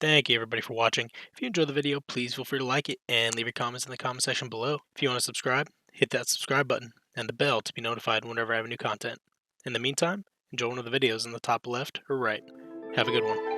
Thank you everybody for watching. If you enjoyed the video, please feel free to like it and leave your comments in the comment section below. If you want to subscribe, hit that subscribe button and the bell to be notified whenever I have new content. In the meantime, enjoy one of the videos in the top left or right. Have a good one.